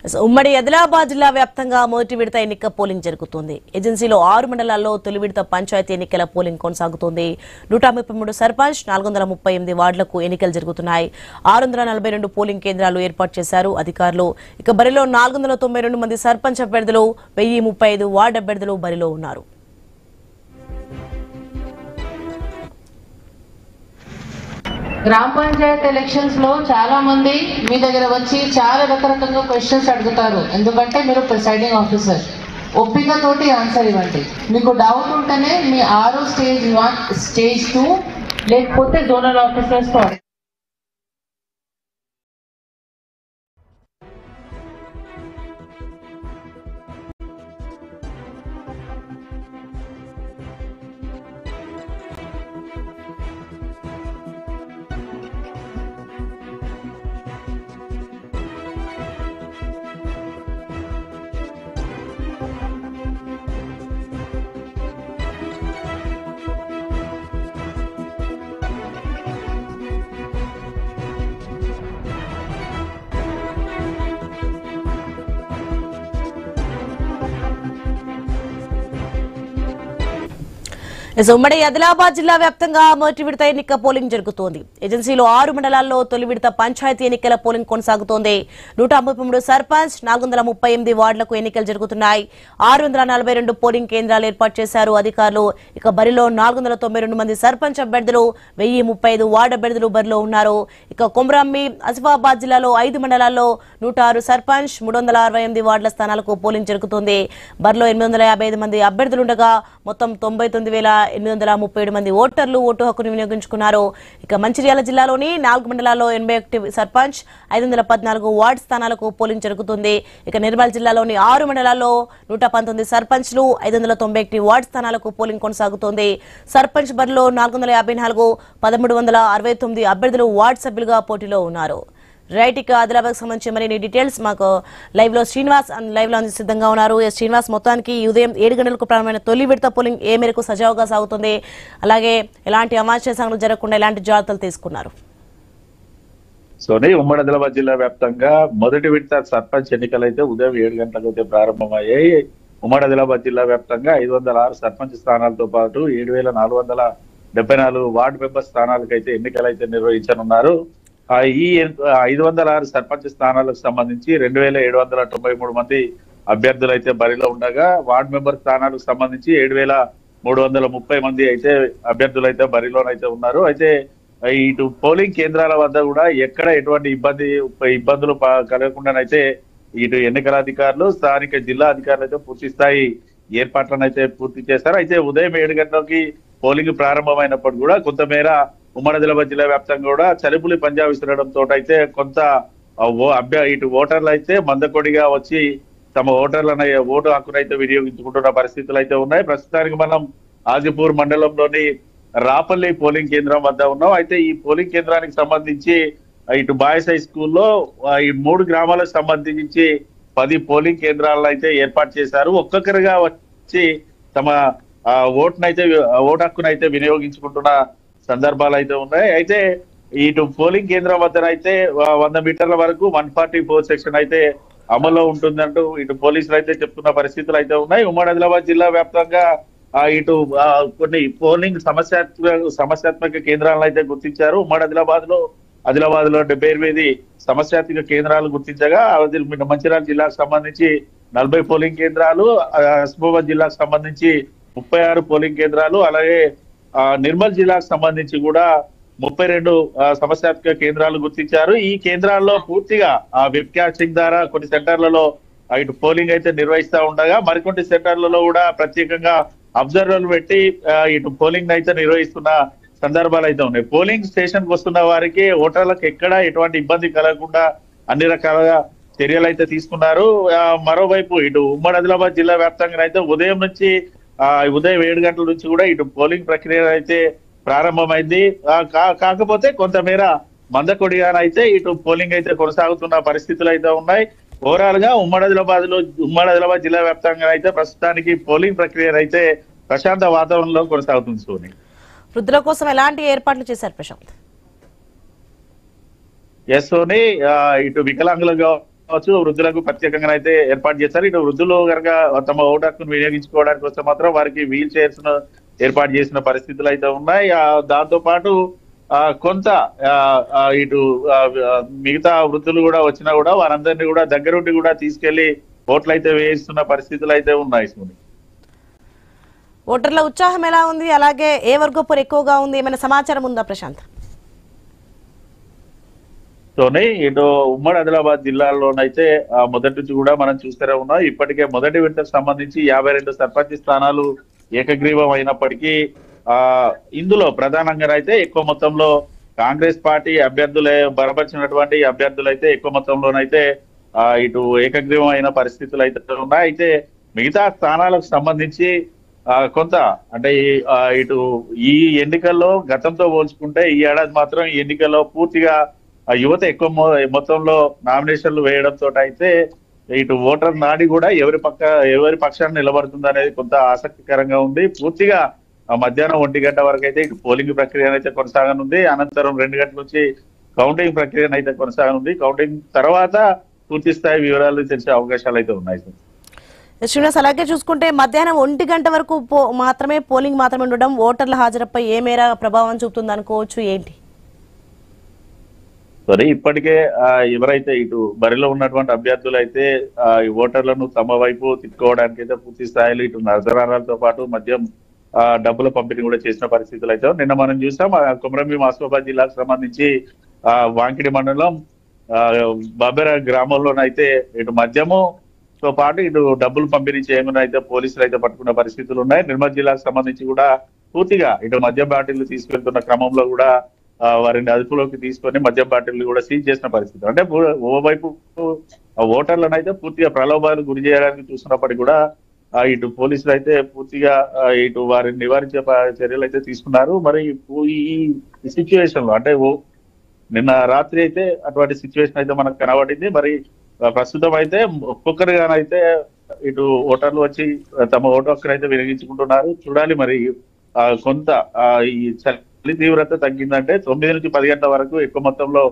ఉమ్మడి ఆదిలాబాద్ జిల్లా వ్యాప్తంగా మొదటి విడత ఎన్నిక పోలింగ్ జరుగుతుంది. ఏజెన్సీలో 6 మండలాల్లో తొలి విడత పంచాయతీ ఎన్నికల పోలింగ్ కొనసాగుతోంది. 133 సర్పంచ్, 438 వార్డులకు ఎన్నికలు జరుగుతున్నాయి. 642 పోలింగ్ కేంద్రాలు ఏర్పాటు చేశారు అధికారులు. ఇక బరిలో 492 మంది సర్పంచ్ అభ్యర్థులు, 1035 వార్డు అభ్యర్థులు బరిలో ఉన్నారు. గ్రామ పంచాయత్ ఎలక్షన్స్ లో చాలా మంది మీ దగ్గర వచ్చి చాలా రకరకాల క్వశ్చన్స్ అడుగుతారు. ఎందుకంటే మీరు ప్రిసైడింగ్ ఆఫీసర్, ఒప్పికతోటి ఆన్సర్ ఇవ్వండి. మీకు డౌట్ ఉంటేనే మీ స్టేజ్ 1, స్టేజ్ 2 లేకపోతే జోనల్ ఆఫీసర్స్ తో ఉమ్మడి ఆదిలాబాద్ జిల్లా వ్యాప్తంగా మొదటి విడత ఎన్నిక పోలింగ్ జరుగుతోంది. ఏజెన్సీలో 6 మండలాల్లో తొలి విడత పంచాయతీ ఎన్నికల పోలింగ్ కొనసాగుతోంది. 133 సర్పంచ్, 438 వార్డులకు ఎన్నికలు జరుగుతున్నాయి. 642 పోలింగ్ కేంద్రాలు ఏర్పాటు చేశారు అధికారులు. ఇక బరిలో 492 మంది సర్పంచ్ అభ్యర్థులు, 1035 వార్డు అభ్యర్థులు బరిలో ఉన్నారు. ఇక కొమరంభీం, ఆసిఫాబాద్ జిల్లాలో 5 మండలాల్లో 106 సర్పంచ్, 368 వార్డుల స్థానాలకు పోలింగ్ జరుగుతుంది. బరిలో 855 మంది అభ్యర్థులుండగా మొత్తం 99,837 మంది ఓటర్లు ఓటు హక్కును వినియోగించుకున్నారు. ఇక మంచిర్యాల జిల్లాలోని 4 మండలాల్లో 81 సర్పంచ్, 514 వార్డు స్థానాలకు పోలింగ్ జరుగుతుంది. ఇక నిర్మల్ జిల్లాలోని 6 మండలాల్లో 119 సర్పంచ్లు, 591 వార్డు స్థానాలకు పోలింగ్ కొనసాగుతోంది. సర్పంచ్ బరిలో 454, 1369 అభ్యర్థులు వార్డు సభ్యులుగా పోటీలో ఉన్నారు. రైట్, ఇక ఆదిలాబాద్ సంబంధించి మరిన్ని డీటెయిల్స్ మాకు లైవ్ లో శ్రీనివాస్ లైవ్ లో సిద్ధంగా ఉన్నారు. శ్రీనివాస్, మొత్తానికి ఉదయం 7 గంటలకు ప్రారంభమైన తొలి విడత పోలింగ్ ఏ మేరకు సజావుగా సాగుతుంది, అలాగే ఎలాంటి అవాంఛనీయ సంఘటనలు జరగకుండా ఎలాంటి జాగ్రత్తలు తీసుకున్నారు? సోని, ఉమ్మడి ఆదిలాబాద్ జిల్లా వ్యాప్తంగా మొదటి విడత సర్పంచ్ ఎన్నికలు అయితే ఉదయం 7 గంటలకు అయితే ప్రారంభమయ్యాయి. ఉమ్మడి ఆదిలాబాద్ జిల్లా వ్యాప్తంగా 506 సర్పంచ్ స్థానాలతో పాటు 7,474 వార్డు మెంబర్ స్థానాలకు అయితే ఎన్నికలు అయితే నిర్వహించనున్నారు. ఈ 506 సర్పంచ్ స్థానాలకు సంబంధించి 2,793 మంది అభ్యర్థులు అయితే బరిలో ఉండగా, వార్డు మెంబర్ స్థానాలకు సంబంధించి 7,330 మంది అయితే అభ్యర్థులు అయితే బరిలోనైతే ఉన్నారు. అయితే ఇటు పోలింగ్ కేంద్రాల వద్ద కూడా ఎక్కడ ఎటువంటి ఇబ్బందులు కలగకుండానైతే ఇటు ఎన్నికల అధికారులు, స్థానిక జిల్లా అధికారులు అయితే పూర్తి స్థాయి ఏర్పాట్లను అయితే పూర్తి చేశారు. అయితే ఉదయం 7 గంటలకి పోలింగ్ ప్రారంభమైనప్పుడు కూడా కొంతమేర ఉమ్మడి ఆదిలాబాద్ జిల్లా వ్యాప్తంగా కూడా చలిపులి పంజా విసరడంతో అయితే కొంత ఇటు ఓటర్లు అయితే మందకొడిగా వచ్చి తమ ఓటు హక్కునైతే వినియోగించుకుంటున్న పరిస్థితులు అయితే ఉన్నాయి. ప్రస్తుతానికి మనం ఆదిపూర్ మండలంలోని రాపల్లి పోలింగ్ కేంద్రం వద్ద ఉన్నాం. అయితే ఈ పోలింగ్ కేంద్రానికి సంబంధించి ఇటు బాయ్స్ హై స్కూల్లో ఈ 3 గ్రామాలకు సంబంధించి 10 పోలింగ్ కేంద్రాలను అయితే ఏర్పాటు చేశారు. ఒక్కొక్కరుగా వచ్చి తమ ఓటు హక్కునైతే వినియోగించుకుంటున్న సందర్భాలు అయితే ఉన్నాయి. అయితే ఇటు పోలింగ్ కేంద్రం వద్దనైతే 100 మీటర్ల వరకు 144 సెక్షన్ అయితే అమల్లో ఉంటుందంటూ ఇటు పోలీసులు అయితే చెప్తున్న పరిస్థితులు అయితే ఉన్నాయి. ఉమ్మడి ఆదిలాబాద్ జిల్లా వ్యాప్తంగా ఇటు కొన్ని పోలింగ్ సమస్యాత్మక కేంద్రాలను అయితే గుర్తించారు. ఉమ్మడి ఆదిలాబాద్ లో 78 సమస్యాత్మక కేంద్రాలు గుర్తించగా, మంచిర్యాల జిల్లాకు సంబంధించి 40 పోలింగ్ కేంద్రాలు, ఆసిఫాబాద్ జిల్లాకు సంబంధించి 36 పోలింగ్ కేంద్రాలు, అలాగే నిర్మల్ జిల్లాకు సంబంధించి కూడా 32 సమస్యాత్మక కేంద్రాలు గుర్తించారు. ఈ కేంద్రాల్లో పూర్తిగా వెబ్ క్యాస్టింగ్ ద్వారా కొన్ని సెంటర్లలో ఇటు పోలింగ్ అయితే నిర్వహిస్తూ ఉండగా, మరికొన్ని సెంటర్లలో కూడా ప్రత్యేకంగా అబ్జర్వర్లు పెట్టి ఇటు పోలింగ్ అయితే నిర్వహిస్తున్న సందర్భాలు అయితే ఉన్నాయి. పోలింగ్ స్టేషన్ కు వస్తున్న వారికి, ఓటర్లకు ఎక్కడ ఎటువంటి ఇబ్బంది కలగకుండా అన్ని రకాలుగా చర్యలు అయితే తీసుకున్నారు. మరోవైపు ఇటు ఉమ్మడి ఆదిలాబాద్ జిల్లా వ్యాప్తంగా అయితే ఉదయం 7 గంటల నుంచి కూడా ఇటు పోలింగ్ ప్రక్రియ అయితే ప్రారంభమైంది. కాకపోతే కొంతమేర మందకొడిగానైతే ఇటు పోలింగ్ అయితే కొనసాగుతున్న పరిస్థితులు అయితే ఉన్నాయి. ఓవరాల్ గా ఉమ్మడి ఆదిలాబాద్ జిల్లా వ్యాప్తంగా అయితే ప్రస్తుతానికి పోలింగ్ ప్రక్రియ అయితే ప్రశాంత వాతావరణంలో కొనసాగుతుంది. సోని, వృద్ధుల కోసం ఎలాంటి ఏర్పాట్లు చేశారు ప్రశాంత్? ఎస్ సోని, ఇటు వికలాంగులుగా కావచ్చు, వృద్ధులకు ప్రత్యేకంగా అయితే ఏర్పాటు చేస్తారు. ఇటు వృద్ధులు కనుక తమ ఓటు హక్కును వినియోగించుకోవడానికి వస్తే మాత్రం వారికి వీల్ చైర్స్ ఏర్పాటు చేసిన పరిస్థితులు అయితే ఉన్నాయి. దాంతో పాటు కొంత ఇటు మిగతా వృద్ధులు కూడా వచ్చినా కూడా వారందరినీ కూడా దగ్గరుండి కూడా తీసుకెళ్లి ఓట్లు అయితే వేయిస్తున్న పరిస్థితులు అయితే ఉన్నాయి. ఓటర్ల ఉత్సాహం ఎలా ఉంది, అలాగే ఏ వర్గపోరు ఎక్కువగా ఉంది, ఏమైనా సమాచారం ఉందా ప్రశాంత్? ఇటు ఉమ్మడి ఆదిలాబాద్ జిల్లాలోనైతే మొదటి నుంచి కూడా మనం చూస్తూనే ఉన్నాం. ఇప్పటికే మొదటి విడతకు సంబంధించి 52 సర్పంచ్ స్థానాలు ఏకగ్రీవం అయినప్పటికీ ఇందులో ప్రధానంగా అయితే ఎక్కువ మొత్తంలో కాంగ్రెస్ పార్టీ అభ్యర్థులే బలపరిచినటువంటి అభ్యర్థులైతే ఎక్కువ మొత్తంలోనైతే ఇటు ఏకగ్రీవం అయిన పరిస్థితులు అయితే ఉన్నాయి. అయితే మిగతా స్థానాలకు సంబంధించి కొంత అంటే ఇటు ఈ ఎన్నికల్లో గతంతో పోల్చుకుంటే ఈ ఏడాది మాత్రం ఈ ఎన్నికల్లో పూర్తిగా యువత ఎక్కువ మొత్తంలో నామినేషన్లు వేయడంతో అయితే ఇటు ఓటర్ నాడి కూడా ఎవరి పక్షాన్ని నిలబడుతుంది అనేది కొంత ఆసక్తికరంగా ఉంది. పూర్తిగా మధ్యాహ్నం 1 గంట వరకు అయితే ఇటు పోలింగ్ ప్రక్రియ అయితే కొనసాగనుంది. అనంతరం 2 గంటల నుంచి కౌంటింగ్ ప్రక్రియ అయితే కొనసాగనుంది. కౌంటింగ్ తర్వాత పూర్తి స్థాయి వివరాలు తెలిసే అవకాశాలు అయితే ఉన్నాయి. శ్రీనివాస్, అలాగే చూసుకుంటే మధ్యాహ్నం 1 గంట వరకు మాత్రమే పోలింగ్ మాత్రమే ఉండడం ఓటర్ల హాజరుపై ఏ మేర ప్రభావం చూపుతుంది అనుకోవచ్చు, ఏంటి? ఇప్పటికే ఎవరైతే ఇటు బరిలో ఉన్నటువంటి అభ్యర్థులు అయితే ఈ ఓటర్లను తమ వైపు తిప్పుకోవడానికి అయితే పూర్తి స్థాయిలో ఇటు నరసరాలతో పాటు మద్యం డబ్బుల పంపిణీ కూడా చేసిన పరిస్థితులు అయితే నిన్న మనం చూసాం. కొమరంభీం ఆసిఫాబాద్ జిల్లాకు సంబంధించి వాంకిడి మండలం బాబెర గ్రామంలోనైతే ఇటు మద్యముతో పాటు ఇటు డబ్బులు పంపిణీ చేయమని అయితే పోలీసులు అయితే పట్టుకున్న పరిస్థితులు ఉన్నాయి. నిర్మల్ జిల్లాకు సంబంధించి కూడా పూర్తిగా ఇటు మద్యం బాటిళ్లు తీసుకెళ్తున్న క్రమంలో కూడా వారిని అదుపులోకి తీసుకొని మద్యం బాటిళ్లు కూడా సీజ్ చేసిన పరిస్థితి. అంటే ఓవైపు ఓటర్లను అయితే పూర్తిగా ప్రలోభాలు గురి చేయడానికి చూస్తున్నప్పటికీ కూడా ఇటు పోలీసులు అయితే పూర్తిగా ఇటు వారిని నివారించే చర్యలు అయితే తీసుకున్నారు. మరి ఈ సిచ్యువేషన్ లో అంటే నిన్న రాత్రి అయితే అటువంటి సిచ్యువేషన్ అయితే మనకు కనబడింది. మరి ప్రస్తుతం అయితే ఒక్కొక్కరిగానైతే ఇటు ఓటర్లు వచ్చి తమ ఓటు హక్కును అయితే వినియోగించుకుంటున్నారు. చూడాలి మరి కొంత ఈ చలి తీవ్రత తగ్గిందంటే 9 నుంచి 10 గంటల వరకు ఎక్కువ మొత్తంలో